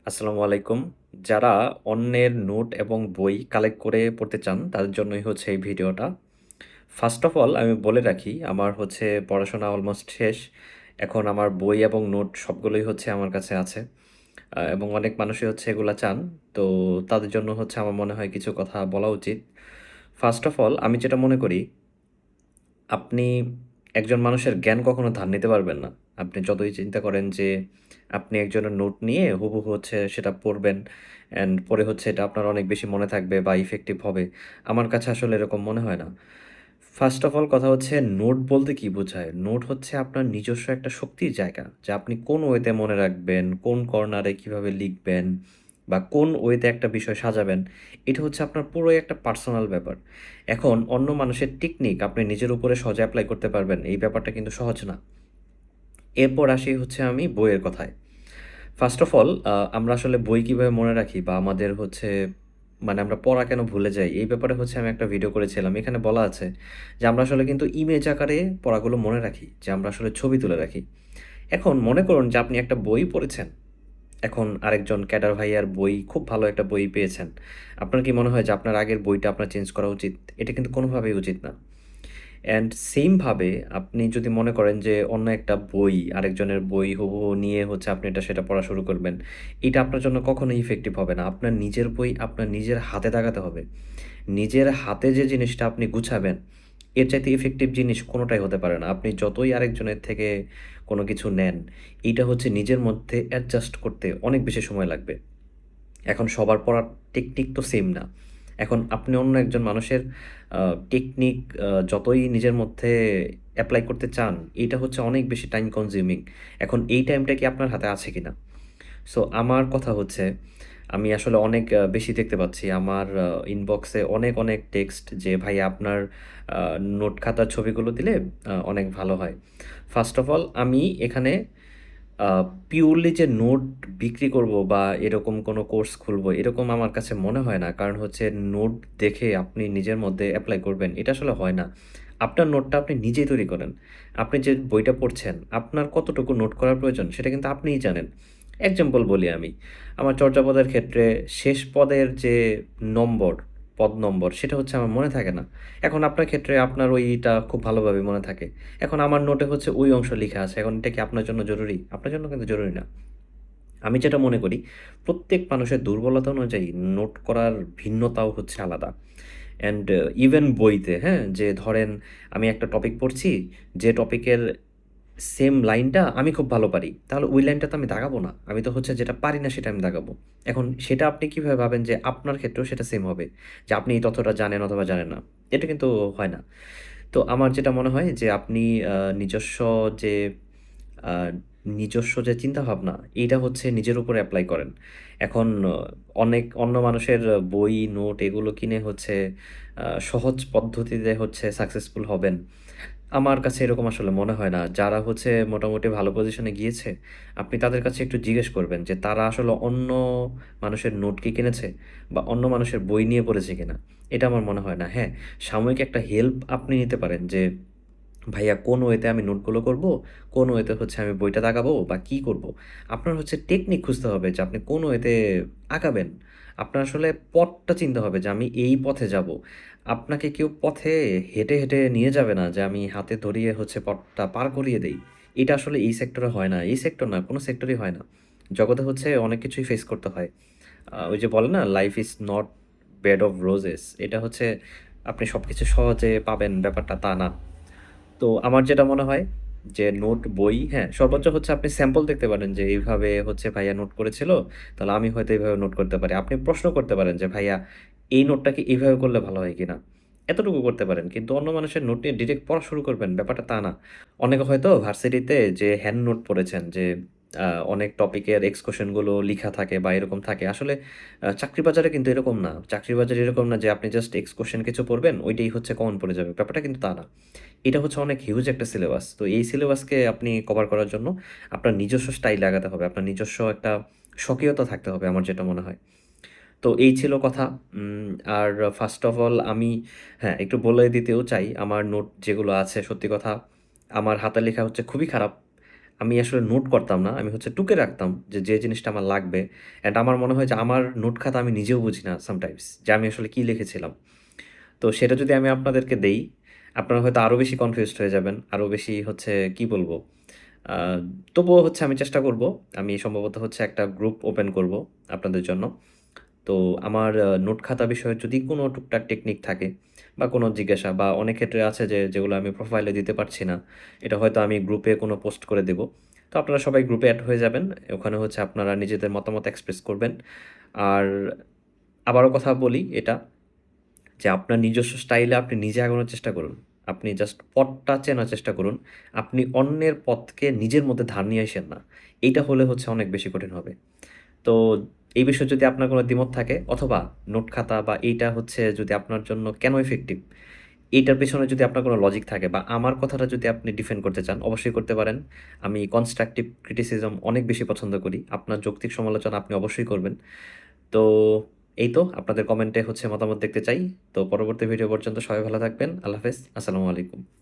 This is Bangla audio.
আসসালামু আলাইকুম। যারা অন্যের নোট এবং বই কালেক্ট করে পড়তে চান, তাদের জন্যই হচ্ছে এই ভিডিওটা। ফার্স্ট অফ অল আমি বলে রাখি, আমার হচ্ছে পড়াশোনা অলমোস্ট শেষ। এখন আমার বই এবং নোট সবগুলোই হচ্ছে আমার কাছে আছে। এবং অনেক মানুষই হচ্ছে এগুলা চান। তো তাদের জন্য হচ্ছে আমার মনে হয় কিছু কথা বলা উচিত। ফার্স্ট অফ অল আমি যেটা মনে করি, আপনি একজন মানুষের জ্ঞান কখনো ধার নিতে পারবেন না। আপনি যতই চিন্তা করেন যে আপনি একজনের নোট নিয়ে হুবহু হচ্ছে সেটা পড়বেন অ্যান্ড পরে হচ্ছে এটা আপনার অনেক বেশি মনে থাকবে বা ইফেক্টিভ হবে। আমার কাছে আসলে এরকম মনে হয় না। ফার্স্ট অফ অল কথা হচ্ছে নোট বলতে কি বোঝায়? নোট হচ্ছে আপনার নিজস্ব একটা শক্তির জায়গা। যে আপনি কোন ওয়েতে মনে রাখবেন, কোন কর্নারে কিভাবে লিখবেন বা কোন ওয়েতে একটা বিষয় সাজাবেন, এটা হচ্ছে আপনার পুরোই একটা পার্সোনাল ব্যাপার। এখন অন্য মানুষের টেকনিক আপনি নিজের উপরে সহজে এপ্লাই করতে পারবেন, এই ব্যাপারটা কিন্তু সহজ না। এরপর আসি হচ্ছে আমি বইয়ের কথায়। ফার্স্ট অফ অল আমরা আসলে বই কিভাবে মনে রাখি বা আমাদের হচ্ছে মানে আমরা পড়া কেন ভুলে যাই, এই ব্যাপারে হচ্ছে আমি একটা ভিডিও করেছিলাম। এখানে বলা আছে যে আমরা আসলে কিন্তু ইমেজ আকারে পড়াগুলো মনে রাখি, যে আমরা আসলে ছবি তুলে রাখি। এখন মনে করুন যে আপনি একটা বই পড়েছেন। এখন আরেকজন ক্যাডার ভাইয়ার বই, খুব ভালো একটা বই পেয়েছেন। আপনার কি মনে হয় যে আপনার আগের বইটা আপনার চেঞ্জ করা উচিত? এটা কিন্তু কোনোভাবেই উচিত না। অ্যান্ড সেমভাবে আপনি যদি মনে করেন যে অন্য একটা বই, আরেকজনের বই হুবহু নিয়ে হচ্ছে আপনি সেটা পড়া শুরু করবেন, এটা আপনার জন্য কখনোই ইফেক্টিভ হবে না। আপনার নিজের বই আপনার নিজের হাতে দাগাতে হবে। নিজের হাতে যে জিনিসটা আপনি গুছাবেন, এর চাইতে ইফেক্টিভ জিনিস কোনোটাই হতে পারে না। আপনি যতই আরেকজনের থেকে কোনো কিছু নেন, এইটা হচ্ছে নিজের মধ্যে অ্যাডজাস্ট করতে অনেক বেশি সময় লাগবে। এখন সবার পড়ার টেকনিক তো সেম না। এখন আপনি অন্য একজন মানুষের টেকনিক যতই নিজের মধ্যে এপ্লাই করতে চান, এইটা হচ্ছে অনেক বেশি টাইম কনজিউমিং। এখন এই টাইমটা কি আপনার হাতে আছে কিনা? সো আমার কথা হচ্ছে, আমি আসলে অনেক বেশি দেখতে পাচ্ছি আমার ইনবক্সে অনেক, অনেক টেক্সট যে, "ভাই আপনার নোট খাতার ছবিগুলো দিলে অনেক ভালো হয়।" ফার্স্ট অফ অল আমি এখানে আ পিওরলি যে নোট বিক্রি করব বা এরকম কোনো কোর্স খুলবো, এরকম আমার কাছে মনে হয় না। কারণ হচ্ছে নোট দেখে আপনি নিজের মধ্যে এপ্লাই করবেন, এটা আসলে হয় না। আপনার নোটটা আপনি নিজেই তৈরি করেন। আপনি যে বইটা পড়ছেন, আপনার কতটুকু নোট করার প্রয়োজন সেটা কিন্তু আপনিই জানেন। এক্সাম্পল বলি আমি। আমার চর্যাপদের ক্ষেত্রে শেষ পদের যে নম্বর, পদ নম্বর সেটা হচ্ছে আমার মনে থাকে না। এখন আপনার ক্ষেত্রে আপনার ওইটা খুব ভালোভাবে মনে থাকে। এখন আমার নোটে হচ্ছে ওই অংশ লিখা আছে। এখন এটা কি আপনার জন্য জরুরি? আপনার জন্য কিন্তু জরুরি না। আমি যেটা মনে করি, প্রত্যেক মানুষের দুর্বলতা অনুযায়ী নোট করার ভিন্নতাও হচ্ছে আলাদা। অ্যান্ড ইভেন বইতে, হ্যাঁ? যে ধরেন আমি একটা টপিক পড়ছি, যে টপিকের সেম লাইনটা আমি খুব ভালো পারি। তাহলে ওই লাইনটা তো আমি দাগাবো না। আমি তো হচ্ছে যেটা পারি না সেটা আমি দাগাবো। এখন সেটা আপনি কিভাবে ভাবেন যে আপনার ক্ষেত্রেও সেটা সেম হবে? যে আপনি এই তথ্যটা জানেন অথবা জানেন না। এটা কিন্তু হয় না। তো আমার যেটা মনে হয় যে আপনি আ নিজস্ব যে আ নিজস্ব যে চিন্তাভাবনা, এইটা হচ্ছে নিজের উপরে এপ্লাই করেন। এখন অনেক অন্য মানুষের বই, নোট এগুলো কিনে হচ্ছে সহজ পদ্ধতিতে হচ্ছে সাকসেসফুল হবেন। আমার কাছে এরকম আসলে মনে হয় না। যারা হচ্ছে মোটামুটি ভালো পজিশনে গিয়েছে, আপনি তাদের কাছে একটু জিজ্ঞেস করবেন যে তারা আসলে অন্য মানুষের নোট কি কিনেছে? বা অন্য মানুষের বই নিয়ে পড়েছে কিনা? এটা আমার মনে হয় না। হ্যাঁ, সাময়িক একটা হেল্প আপনি নিতে পারেন যে, "ভাইয়া কোন ওয়েতে আমি নোটগুলো করব? কোন ওয়েতে হচ্ছে আমি বইটা দাগাবো বা কি করব?" আপনার হচ্ছে টেকনিক খুঁজতে হবে যে আপনি কোন ওয়েতে আগাবেন। আপনার আসলে পথটা চিনতে হবে যে আমি এই পথে যাবো। আপনাকে কেউ পথে হেঁটে, হেঁটে নিয়ে যাবে না যে আমি হাতে ধরিয়ে হচ্ছে পথটা পার করিয়ে দেই। এটা আসলে এই সেক্টরে হয় না। এই সেক্টর না, কোন সেক্টরেই হয় না। জগতে হচ্ছে অনেক কিছুই ফেস করতে হয়। ওই যে বলে না, "life is not bed of roses." এটা হচ্ছে আপনি সবকিছু সহজে পাবেন ব্যাপারটা তা না। তো আমার যেটা মনে হয় যে নোট, বই, হ্যাঁ, সর্বোচ্চ হচ্ছে আপনি স্যাম্পল দেখতে পারেন যে এইভাবে হচ্ছে ভাইয়া নোট করেছিল, তাহলে আমি হয়তো এইভাবে নোট করতে পারি। আপনি প্রশ্ন করতে পারেন যে, "ভাইয়া এই নোটটা কি এইভাবে করলে ভালো হয় কিনা?" এতটুকু করতে পারেন। কিন্তু অন্য মানুষের নোট নিয়ে ডিরেক্ট পড়া শুরু করবেন, ব্যাপারটা তা না। অনেকে হয়তো ভার্সিটিতে যে হ্যান্ড নোট পড়েছেন যে অনেক টপিকের এক্সকারশন গুলো লিখা থাকে বা এরকম থাকে। আসলে চাকরির বাজারে কিন্তু এরকম না। চাকরির বাজারে এরকম না যে আপনি জাস্ট এক্সকারশন কিছু পড়বেন, ওইটাই হচ্ছে কমন পড়ে যাবে। ব্যাপারটা কিন্তু তা না। এটা হচ্ছে অনেক হিউজ একটা সিলেবাস। তো এই সিলেবাসকে আপনি কভার করার জন্য আপনার নিজস্ব স্টাইল লাগাতে হবে। আপনার নিজস্ব একটা স্বকীয়তা থাকতে হবে, আমার যেটা মনে হয়। তো এই ছিল কথা। উম আর ফার্স্ট অফ অল আমি, হ্যাঁ, একটু বলে দিতেও চাই আমার নোট যেগুলো আছে, সত্যি কথা আমার হাতের লেখা হচ্ছে খুবই খারাপ। আমি আসলে নোট করতাম না। আমি হচ্ছে টুকে রাখতাম যে জিনিসটা আমার লাগবে। অ্যান্ড আমার মনে হয় যে আমার নোট খাতা আমি নিজেও বুঝি না সামটাইমস যে আমি আসলে কি লিখেছিলাম। তো সেটা যদি আমি আপনাদেরকে দেই, আপনারা হয়তো আরো বেশি কনফিউজড হয়ে যাবেন। আরো বেশি হচ্ছে কি বলবো? আ তবুও হচ্ছে আমি চেষ্টা করব। আমি সম্ভবত হচ্ছে একটা গ্রুপ ওপেন করব আপনাদের জন্য। তো আমার নোট খাতা বিষয়ে যদি কোনো টুকটাক টেকনিক থাকে বা কোনো জিজ্ঞাসা বা অনেক ক্ষেত্রে আছে যেগুলো আমি প্রোফাইলে দিতে পারছি না, এটা হয়তো আমি গ্রুপে কোনো পোস্ট করে দেব। তো আপনারা সবাই গ্রুপে এড হয়ে যাবেন। ওখানে হচ্ছে আপনারা নিজেদের মতামত এক্সপ্রেস করবেন। আর আবারও কথা বলি এটা যে আপনার নিজস্ব স্টাইলে আপনি নিজে আগানোর চেষ্টা করুন। আপনি জাস্ট পথটা চেনার চেষ্টা করুন। আপনি অন্যের পথকে নিজের মধ্যে ধার নিয়ে আইসেন না। এইটা হলে হচ্ছে অনেক বেশি কঠিন হবে। তো এই বিষয়ে যদি আপনার কোনো দ্বিমত থাকে অথবা নোট খাতা বা এইটা হচ্ছে যদি আপনার জন্য কেন ইফেক্টিভ, এইটার পেছনে যদি আপনার কোনো লজিক থাকে বা আমার কথাটা যদি আপনি ডিফেন্ড করতে চান, অবশ্যই করতে পারেন। আমি কনস্ট্রাকটিভ ক্রিটিসিজম অনেক বেশি পছন্দ করি। আপনার যৌক্তিক সমালোচনা আপনি অবশ্যই করবেন। তো এই তো আপনাদের কমেন্টে হচ্ছে মতামত দেখতে চাই। তো পরবর্তী ভিডিও পর্যন্ত সবাই ভালো থাকবেন। আল্লাহ হাফেজ। আসসালামু আলাইকুম।